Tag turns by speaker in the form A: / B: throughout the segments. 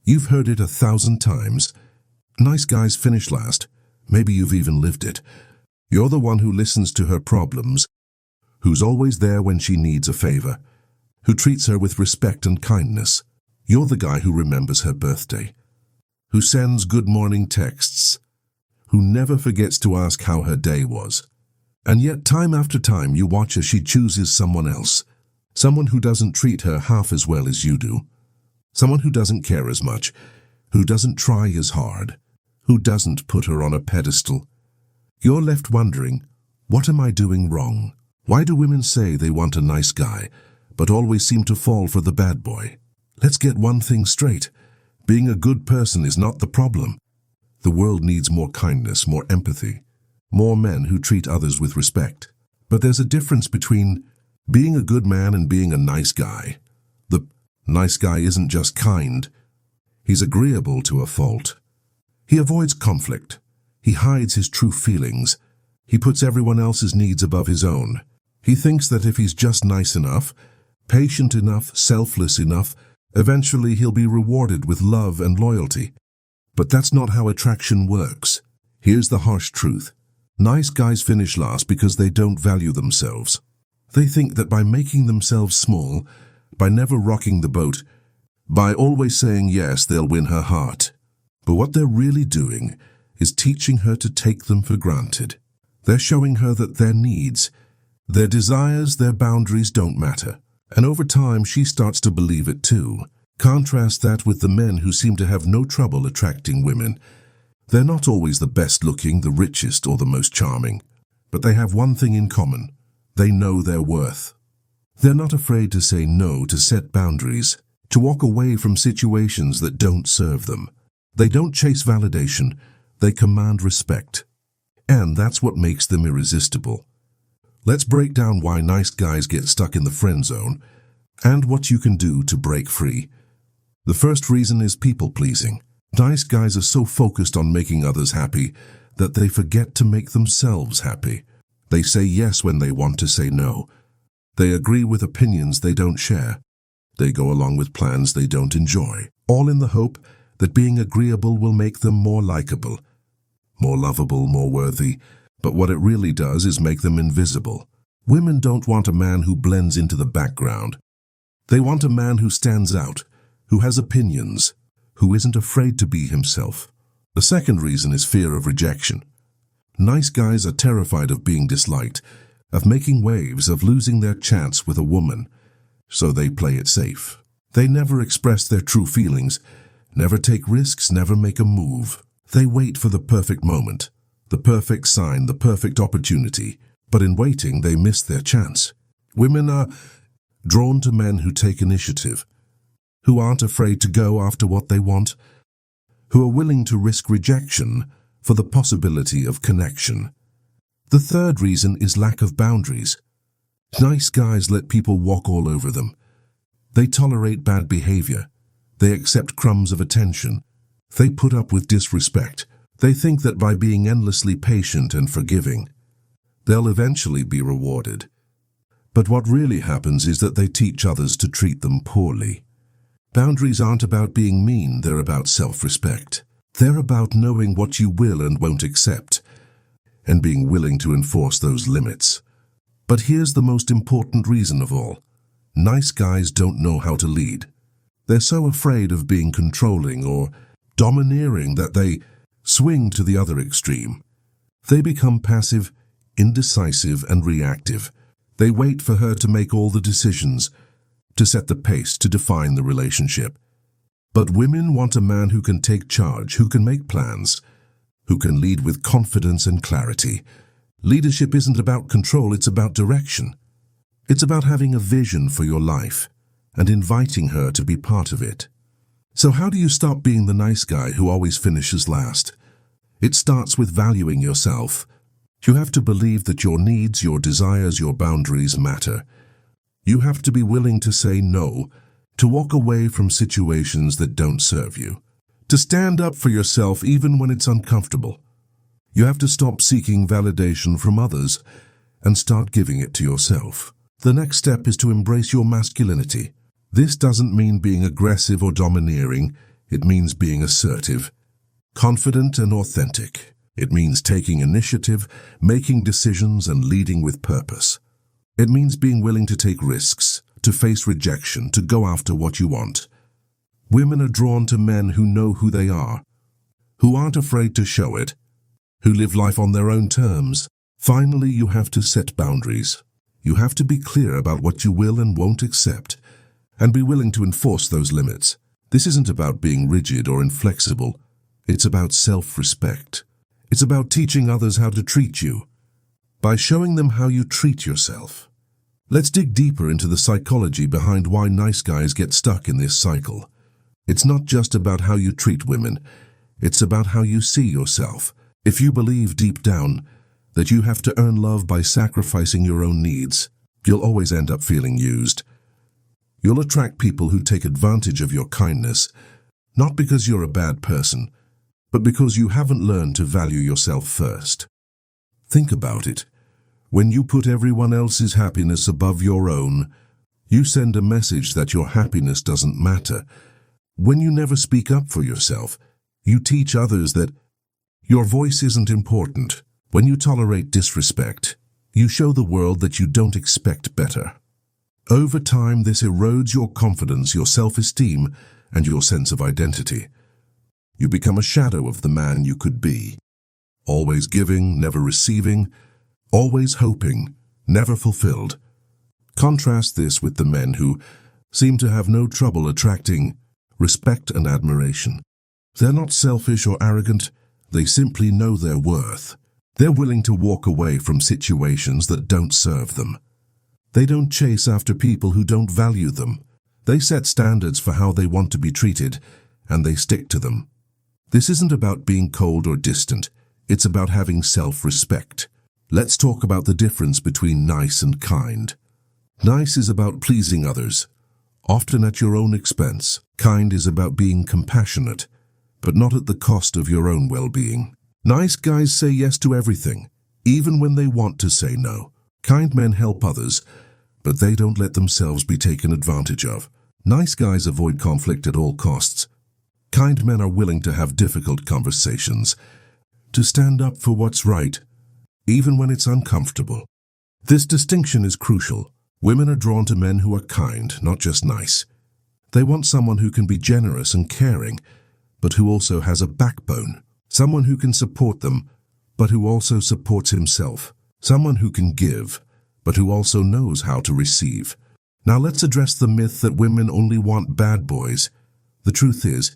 A: You've heard it 1,000 times. Nice guys finish last. Maybe you've even lived it. You're the one who listens to her problems, who's always there when she needs a favor, who treats her with respect and kindness. You're the guy who remembers her birthday, who sends good morning texts, who never forgets to ask how her day was. And yet time after time you watch as she chooses someone else, someone who doesn't treat her half as well as you do, someone who doesn't care as much, who doesn't try as hard, who doesn't put her on a pedestal. You're left wondering, what am I doing wrong? Why do women say they want a nice guy, but always seem to fall for the bad boy? Let's get one thing straight. Being a good person is not the problem. The world needs more kindness, more empathy, more men who treat others with respect. But there's a difference between being a good man and being a nice guy. The nice guy isn't just kind. He's agreeable to a fault. He avoids conflict. He hides his true feelings. He puts everyone else's needs above his own. He thinks that if he's just nice enough, patient enough, selfless enough, eventually he'll be rewarded with love and loyalty. But that's not how attraction works. Here's the harsh truth. Nice guys finish last because they don't value themselves. They think that by making themselves small, by never rocking the boat, by always saying yes, they'll win her heart. But what they're really doing is teaching her to take them for granted. They're showing her that their needs, their desires, their boundaries don't matter. And over time, she starts to believe it too. Contrast that with the men who seem to have no trouble attracting women. They're not always the best looking, the richest, or the most charming. But they have one thing in common. They know their worth. They're not afraid to say no, to set boundaries, to walk away from situations that don't serve them. They don't chase validation. They command respect. And that's what makes them irresistible. Let's break down why nice guys get stuck in the friend zone and what you can do to break free. The first reason is people-pleasing. Nice guys are so focused on making others happy that they forget to make themselves happy. They say yes when they want to say no. They agree with opinions they don't share. They go along with plans they don't enjoy, all in the hope that being agreeable will make them more likable, more lovable, more worthy. But what it really does is make them invisible. Women don't want a man who blends into the background. They want a man who stands out, who has opinions, who isn't afraid to be himself. The second reason is fear of rejection. Nice guys are terrified of being disliked, of making waves, of losing their chance with a woman. So they play it safe. They never express their true feelings, never take risks, never make a move. They wait for the perfect moment, the perfect sign, the perfect opportunity. But in waiting, they miss their chance. Women are drawn to men who take initiative, who aren't afraid to go after what they want, who are willing to risk rejection for the possibility of connection. The third reason is lack of boundaries. Nice guys let people walk all over them. They tolerate bad behavior. They accept crumbs of attention. They put up with disrespect. They think that by being endlessly patient and forgiving, they'll eventually be rewarded. But what really happens is that they teach others to treat them poorly. Boundaries aren't about being mean, they're about self-respect. They're about knowing what you will and won't accept, and being willing to enforce those limits. But here's the most important reason of all. Nice guys don't know how to lead. They're so afraid of being controlling or domineering that they swing to the other extreme. They become passive, indecisive, and reactive. They wait for her to make all the decisions, to set the pace, to define the relationship. But women want a man who can take charge, who can make plans, who can lead with confidence and clarity. Leadership isn't about control, it's about direction. It's about having a vision for your life and inviting her to be part of it. So how do you stop being the nice guy who always finishes last? It starts with valuing yourself. You have to believe that your needs, your desires, your boundaries matter. You have to be willing to say no, to walk away from situations that don't serve you, to stand up for yourself even when it's uncomfortable. You have to stop seeking validation from others and start giving it to yourself. The next step is to embrace your masculinity. This doesn't mean being aggressive or domineering. It means being assertive, confident and authentic. It means taking initiative, making decisions and leading with purpose. It means being willing to take risks, to face rejection, to go after what you want. Women are drawn to men who know who they are, who aren't afraid to show it, who live life on their own terms. Finally, you have to set boundaries. You have to be clear about what you will and won't accept, and be willing to enforce those limits. This isn't about being rigid or inflexible. It's about self-respect. It's about teaching others how to treat you, by showing them how you treat yourself. Let's dig deeper into the psychology behind why nice guys get stuck in this cycle. It's not just about how you treat women. It's about how you see yourself. If you believe deep down that you have to earn love by sacrificing your own needs, you'll always end up feeling used. You'll attract people who take advantage of your kindness, not because you're a bad person, but because you haven't learned to value yourself first. Think about it. When you put everyone else's happiness above your own, you send a message that your happiness doesn't matter. When you never speak up for yourself, you teach others that your voice isn't important. When you tolerate disrespect, you show the world that you don't expect better. Over time, this erodes your confidence, your self-esteem, and your sense of identity. You become a shadow of the man you could be. Always giving, never receiving, always hoping, never fulfilled. Contrast this with the men who seem to have no trouble attracting respect and admiration. They're not selfish or arrogant, they simply know their worth. They're willing to walk away from situations that don't serve them. They don't chase after people who don't value them. They set standards for how they want to be treated, and they stick to them. This isn't about being cold or distant. It's about having self-respect. Let's talk about the difference between nice and kind. Nice is about pleasing others, often at your own expense. Kind is about being compassionate, but not at the cost of your own well-being. Nice guys say yes to everything, even when they want to say no. Kind men help others, but they don't let themselves be taken advantage of. Nice guys avoid conflict at all costs. Kind men are willing to have difficult conversations, to stand up for what's right, even when it's uncomfortable. This distinction is crucial. Women are drawn to men who are kind, not just nice. They want someone who can be generous and caring, but who also has a backbone. Someone who can support them, but who also supports himself. Someone who can give, but who also knows how to receive. Now let's address the myth that women only want bad boys. The truth is,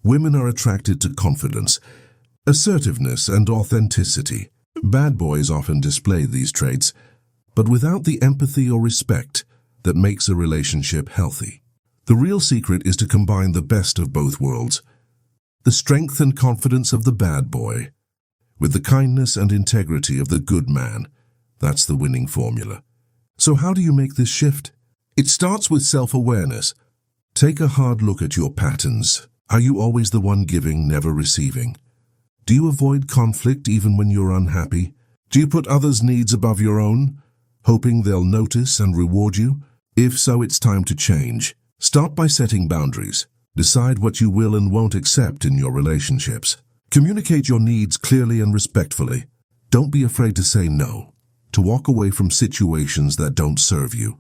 A: women are attracted to confidence, assertiveness, and authenticity. Bad boys often display these traits, but without the empathy or respect that makes a relationship healthy. The real secret is to combine the best of both worlds. The strength and confidence of the bad boy, with the kindness and integrity of the good man. That's the winning formula. So how do you make this shift? It starts with self-awareness. Take a hard look at your patterns. Are you always the one giving, never receiving? Do you avoid conflict even when you're unhappy? Do you put others' needs above your own, hoping they'll notice and reward you? If so, it's time to change. Start by setting boundaries. Decide what you will and won't accept in your relationships. Communicate your needs clearly and respectfully. Don't be afraid to say no, to walk away from situations that don't serve you,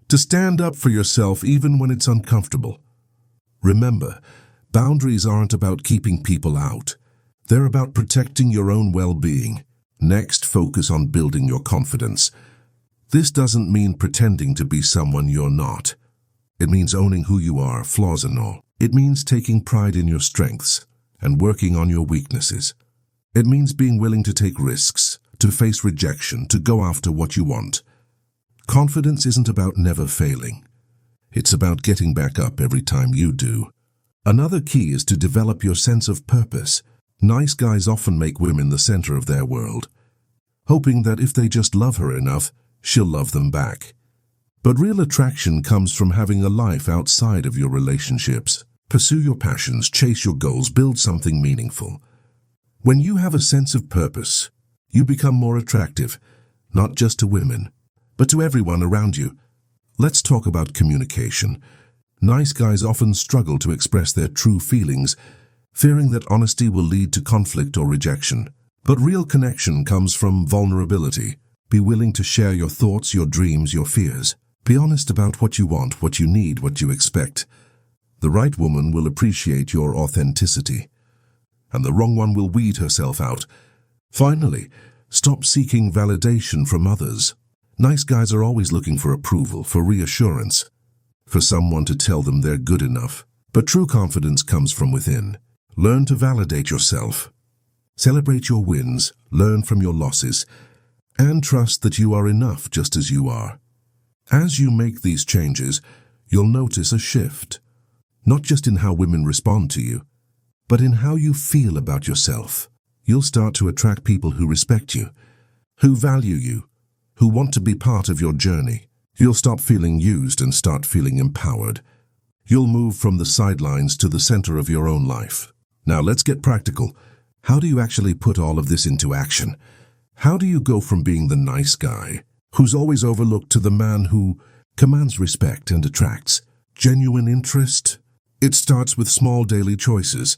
A: to stand up for yourself even when it's uncomfortable. Remember, boundaries aren't about keeping people out. They're about protecting your own well-being. Next, focus on building your confidence. This doesn't mean pretending to be someone you're not. It means owning who you are, flaws and all. It means taking pride in your strengths and working on your weaknesses. It means being willing to take risks, to face rejection, to go after what you want. Confidence isn't about never failing. It's about getting back up every time you do. Another key is to develop your sense of purpose. Nice guys often make women the center of their world, hoping that if they just love her enough, she'll love them back. But real attraction comes from having a life outside of your relationships. Pursue your passions, chase your goals, build something meaningful. When you have a sense of purpose, you become more attractive, not just to women, but to everyone around you. Let's talk about communication. Nice guys often struggle to express their true feelings, fearing that honesty will lead to conflict or rejection. But real connection comes from vulnerability. Be willing to share your thoughts, your dreams, your fears. Be honest about what you want, what you need, what you expect. The right woman will appreciate your authenticity, and the wrong one will weed herself out. Finally, stop seeking validation from others. Nice guys are always looking for approval, for reassurance, for someone to tell them they're good enough. But true confidence comes from within. Learn to validate yourself. Celebrate your wins, learn from your losses, and trust that you are enough just as you are. As you make these changes, you'll notice a shift, not just in how women respond to you, but in how you feel about yourself. You'll start to attract people who respect you, who value you, who want to be part of your journey. You'll stop feeling used and start feeling empowered. You'll move from the sidelines to the center of your own life. Now let's get practical. How do you actually put all of this into action? How do you go from being the nice guy, who's always overlooked, to the man who commands respect and attracts genuine interest? It starts with small daily choices,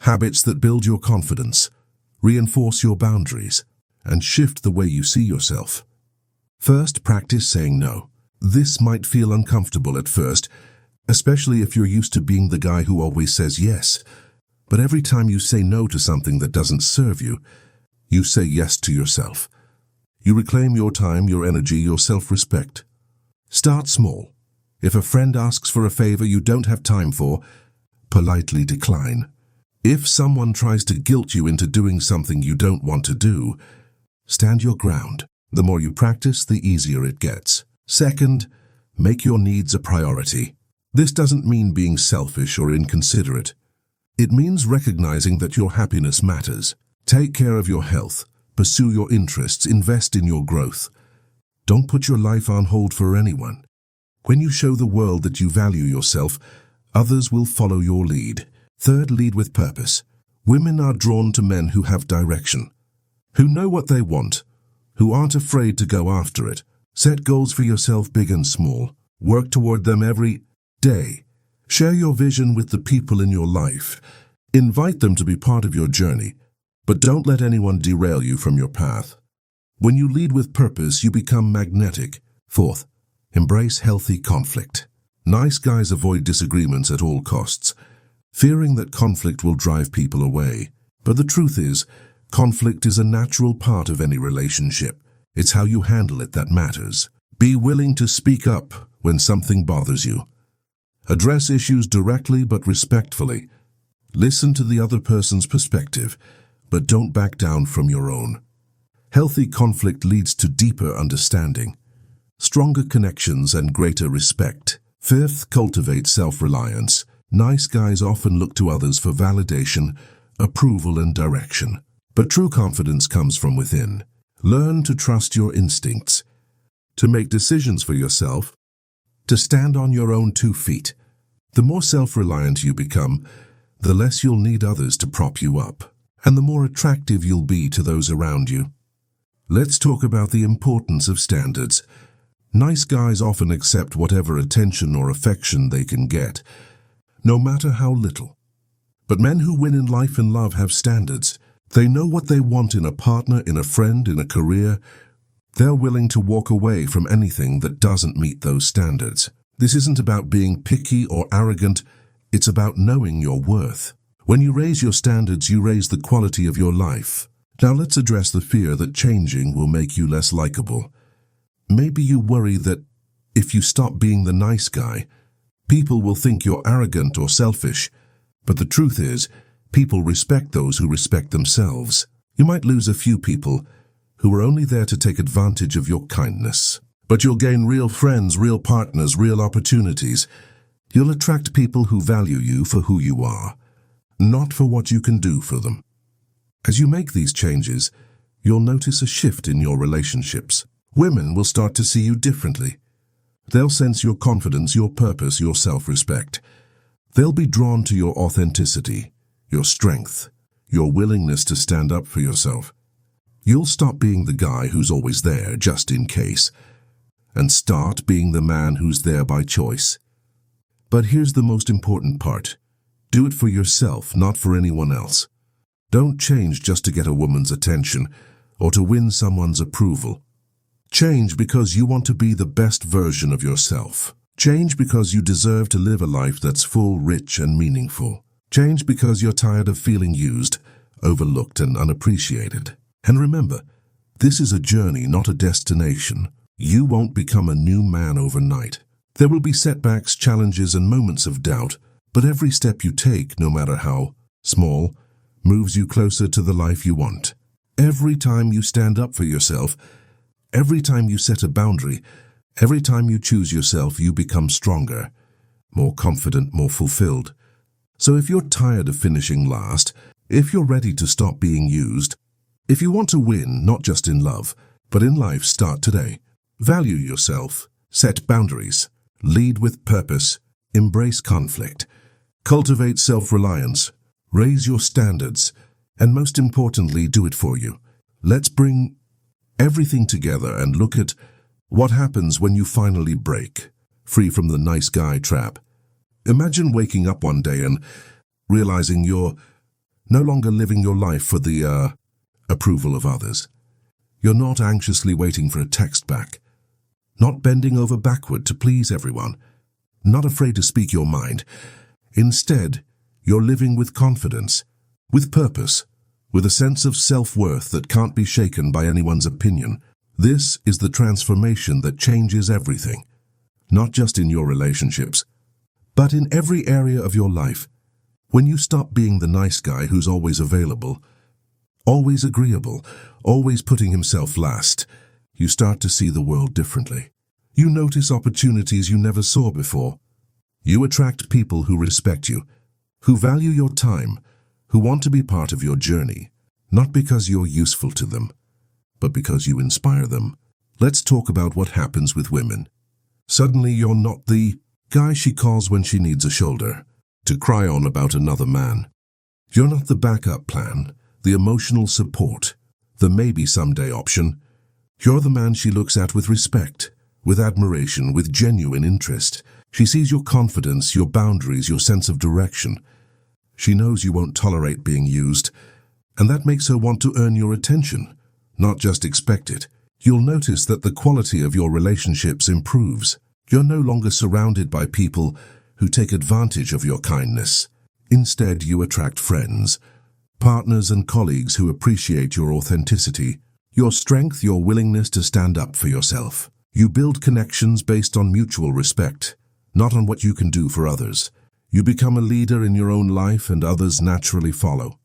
A: habits that build your confidence, reinforce your boundaries, and shift the way you see yourself. First, practice saying no. This might feel uncomfortable at first, especially if you're used to being the guy who always says yes. But every time you say no to something that doesn't serve you, you say yes to yourself. You reclaim your time, your energy, your self-respect. Start small. If a friend asks for a favor you don't have time for, politely decline. If someone tries to guilt you into doing something you don't want to do, stand your ground. The more you practice, the easier it gets. Second, make your needs a priority. This doesn't mean being selfish or inconsiderate. It means recognizing that your happiness matters. Take care of your health, pursue your interests, invest in your growth. Don't put your life on hold for anyone. When you show the world that you value yourself, others will follow your lead. Third, lead with purpose. Women are drawn to men who have direction, who know what they want, who aren't afraid to go after it. Set goals for yourself, big and small. Work toward them every day. Share your vision with the people in your life. Invite them to be part of your journey, but don't let anyone derail you from your path. When you lead with purpose, you become magnetic. Fourth, embrace healthy conflict. Nice guys avoid disagreements at all costs, fearing that conflict will drive people away. But the truth is, conflict is a natural part of any relationship. It's how you handle it that matters. Be willing to speak up when something bothers you. Address issues directly but respectfully. Listen to the other person's perspective, but don't back down from your own. Healthy conflict leads to deeper understanding, stronger connections, and greater respect. Fifth, cultivate self-reliance. Nice guys often look to others for validation, approval, and direction. But true confidence comes from within. Learn to trust your instincts, to make decisions for yourself, to stand on your own 2 feet. The more self-reliant you become, the less you'll need others to prop you up, and the more attractive you'll be to those around you. Let's talk about the importance of standards. Nice guys often accept whatever attention or affection they can get, no matter how little. But men who win in life and love have standards. They know what they want in a partner, in a friend, in a career. They're willing to walk away from anything that doesn't meet those standards. This isn't about being picky or arrogant. It's about knowing your worth. When you raise your standards, you raise the quality of your life. Now let's address the fear that changing will make you less likable. Maybe you worry that if you stop being the nice guy, people will think you're arrogant or selfish. But the truth is, people respect those who respect themselves. You might lose a few people who are only there to take advantage of your kindness. But you'll gain real friends, real partners, real opportunities. You'll attract people who value you for who you are, not for what you can do for them. As you make these changes, you'll notice a shift in your relationships. Women will start to see you differently. They'll sense your confidence, your purpose, your self-respect. They'll be drawn to your authenticity, your strength, your willingness to stand up for yourself. You'll stop being the guy who's always there just in case, and start being the man who's there by choice. But here's the most important part. Do it for yourself, not for anyone else. Don't change just to get a woman's attention or to win someone's approval. Change because you want to be the best version of yourself. Change because you deserve to live a life that's full, rich, and meaningful. Change because you're tired of feeling used, overlooked, and unappreciated. And remember, this is a journey, not a destination. You won't become a new man overnight. There will be setbacks, challenges, and moments of doubt, but every step you take, no matter how small, moves you closer to the life you want. Every time you stand up for yourself, every time you set a boundary, every time you choose yourself, you become stronger, more confident, more fulfilled. So if you're tired of finishing last, if you're ready to stop being used, if you want to win, not just in love, but in life, start today. Value yourself, set boundaries, lead with purpose, embrace conflict, cultivate self-reliance, raise your standards, and most importantly, do it for you. Let's bring everything together and look at what happens when you finally break, free from the nice guy trap. Imagine waking up one day and realizing you're no longer living your life for the approval of others. You're not anxiously waiting for a text back, not bending over backward to please everyone, not afraid to speak your mind. Instead, you're living with confidence, with purpose, with a sense of self-worth that can't be shaken by anyone's opinion. This is the transformation that changes everything, not just in your relationships, but in every area of your life. When you stop being the nice guy who's always available, always agreeable, always putting himself last, you start to see the world differently. You notice opportunities you never saw before. You attract people who respect you, who value your time, who want to be part of your journey, not because you're useful to them, but because you inspire them. Let's talk about what happens with women. Suddenly you're not the guy she calls when she needs a shoulder to cry on about another man. You're not the backup plan, the emotional support, the maybe someday option. You're the man she looks at with respect, with admiration, with genuine interest. She sees your confidence, your boundaries, your sense of direction. She knows you won't tolerate being used, and that makes her want to earn your attention, not just expect it. You'll notice that the quality of your relationships improves. You're no longer surrounded by people who take advantage of your kindness. Instead, you attract friends, partners, and colleagues who appreciate your authenticity, your strength, your willingness to stand up for yourself. You build connections based on mutual respect, not on what you can do for others. You become a leader in your own life and others naturally follow.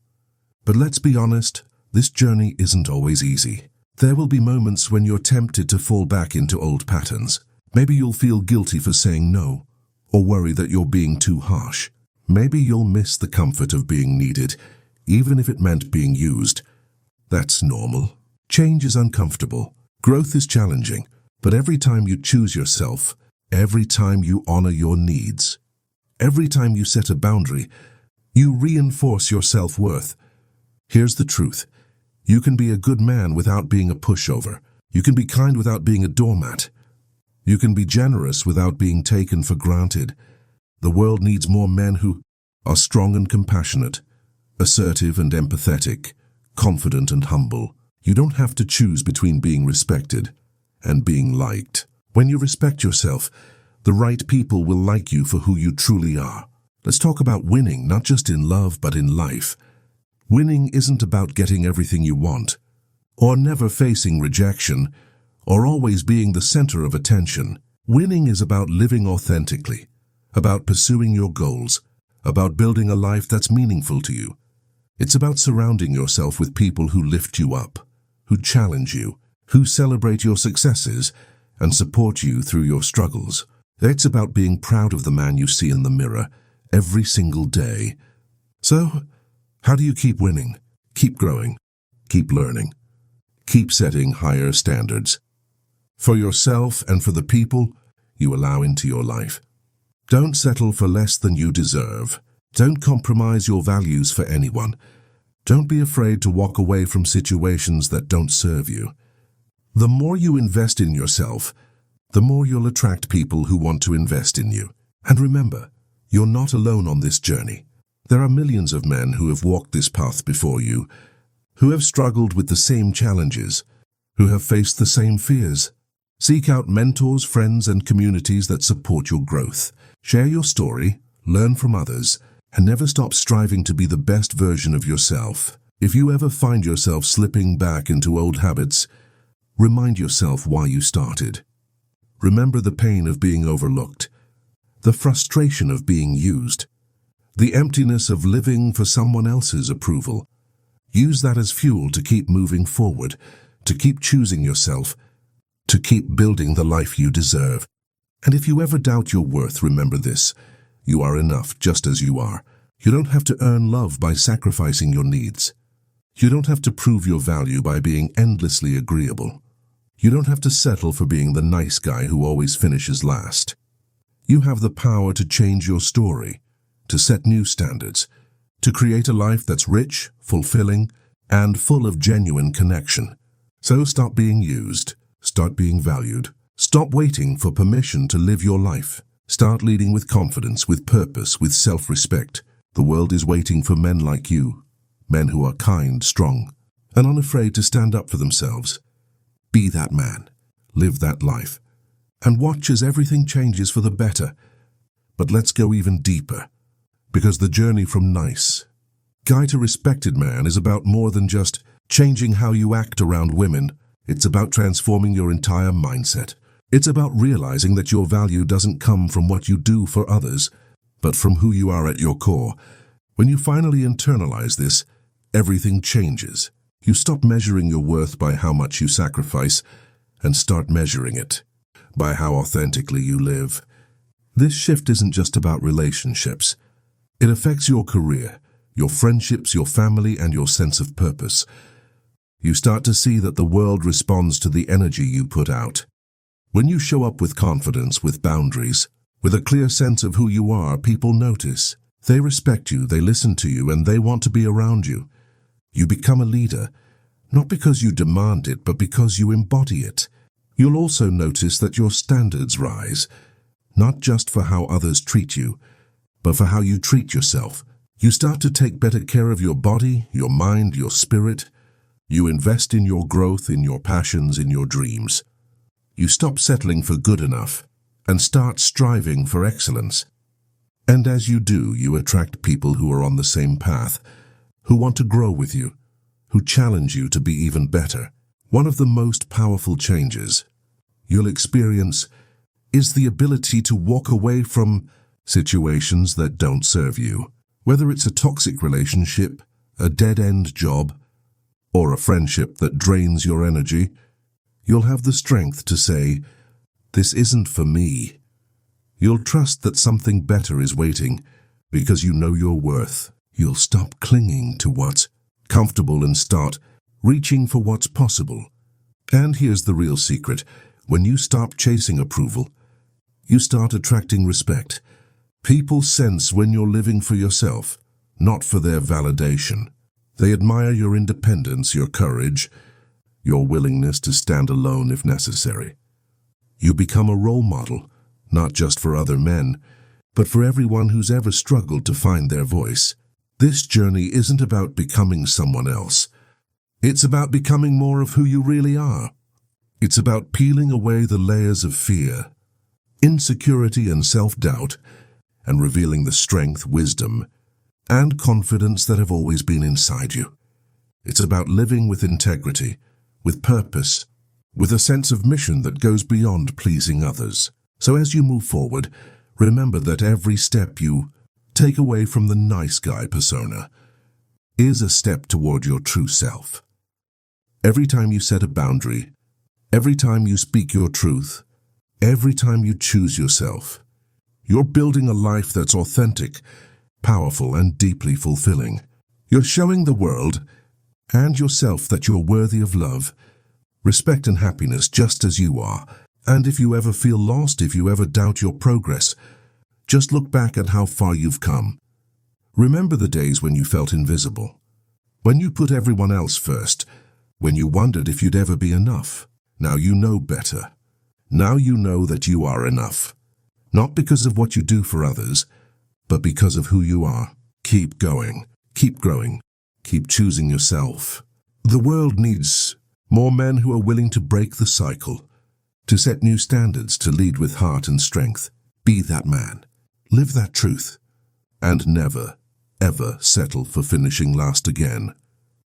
A: But let's be honest, this journey isn't always easy. There will be moments when you're tempted to fall back into old patterns. Maybe you'll feel guilty for saying no, or worry that you're being too harsh. Maybe you'll miss the comfort of being needed, even if it meant being used. That's normal. Change is uncomfortable. Growth is challenging. But every time you choose yourself, every time you honor your needs, every time you set a boundary, you reinforce your self-worth. Here's the truth. You can be a good man without being a pushover. You can be kind without being a doormat. You can be generous without being taken for granted. The world needs more men who are strong and compassionate, assertive and empathetic, confident and humble. You don't have to choose between being respected and being liked. When you respect yourself, the right people will like you for who you truly are. Let's talk about winning, not just in love, but in life. Winning isn't about getting everything you want, or never facing rejection, or always being the center of attention. Winning is about living authentically, about pursuing your goals, about building a life that's meaningful to you. It's about surrounding yourself with people who lift you up, who challenge you, who celebrate your successes and support you through your struggles. It's about being proud of the man you see in the mirror every single day. So, how do you keep winning, keep growing, keep learning, keep setting higher standards for yourself and for the people you allow into your life? Don't settle for less than you deserve. Don't compromise your values for anyone. Don't be afraid to walk away from situations that don't serve you. The more you invest in yourself, the more you'll attract people who want to invest in you. And remember, You're not alone on this journey. There are millions of men who have walked this path before you, who have struggled with the same challenges, who have faced the same fears. Seek out mentors, friends, and communities that support your growth. Share your story, learn from others, and never stop striving to be the best version of yourself. If you ever find yourself slipping back into old habits, remind yourself why you started. Remember the pain of being overlooked, the frustration of being used, the emptiness of living for someone else's approval. Use that as fuel to keep moving forward, to keep choosing yourself, to keep building the life you deserve. And if you ever doubt your worth, remember this: you are enough just as you are. You don't have to earn love by sacrificing your needs. You don't have to prove your value by being endlessly agreeable. You don't have to settle for being the nice guy who always finishes last. You have the power to change your story, to set new standards, to create a life that's rich, fulfilling, and full of genuine connection. So stop being used, start being valued. Stop waiting for permission to live your life. Start leading with confidence, with purpose, with self-respect. The world is waiting for men like you, men who are kind, strong, and unafraid to stand up for themselves. Be that man, live that life, and watch as everything changes for the better. But let's go even deeper, because the journey from nice guy to respected man is about more than just changing how you act around women. It's about transforming your entire mindset. It's about realizing that your value doesn't come from what you do for others, but from who you are at your core. When you finally internalize this, everything changes. You stop measuring your worth by how much you sacrifice and start measuring it by how authentically you live. This shift isn't just about relationships. It affects your career, your friendships, your family, and your sense of purpose. You start to see that the world responds to the energy you put out. When you show up with confidence, with boundaries, with a clear sense of who you are, people notice. They respect you, they listen to you, and they want to be around you. You become a leader, not because you demand it, but because you embody it. You'll also notice that your standards rise, not just for how others treat you, but for how you treat yourself. You start to take better care of your body, your mind, your spirit. You invest in your growth, in your passions, in your dreams. You stop settling for good enough and start striving for excellence. And as you do, you attract people who are on the same path, who want to grow with you, who challenge you to be even better. One of the most powerful changes you'll experience is the ability to walk away from situations that don't serve you. Whether it's a toxic relationship, a dead-end job, or a friendship that drains your energy, you'll have the strength to say, "This isn't for me." You'll trust that something better is waiting because you know your worth. You'll stop clinging to what's comfortable and start reaching for what's possible. And here's the real secret. When you stop chasing approval, you start attracting respect. People sense when you're living for yourself, not for their validation. They admire your independence, your courage, your willingness to stand alone if necessary. You become a role model, not just for other men, but for everyone who's ever struggled to find their voice. This journey isn't about becoming someone else. It's about becoming more of who you really are. It's about peeling away the layers of fear, insecurity, and self-doubt, and revealing the strength, wisdom, and confidence that have always been inside you. It's about living with integrity, with purpose, with a sense of mission that goes beyond pleasing others. So as you move forward, remember that every step you take away from the nice guy persona is a step toward your true self. Every time you set a boundary, every time you speak your truth, every time you choose yourself, you're building a life that's authentic, powerful, and deeply fulfilling. You're showing the world and yourself that you're worthy of love, respect, and happiness just as you are. And if you ever feel lost, if you ever doubt your progress, just look back at how far you've come. Remember the days when you felt invisible, when you put everyone else first, when you wondered if you'd ever be enough. Now you know better. Now you know that you are enough. Not because of what you do for others, but because of who you are. Keep going, keep growing, keep choosing yourself. The world needs more men who are willing to break the cycle, to set new standards, to lead with heart and strength. Be that man. Live that truth. And never, ever settle for finishing last again.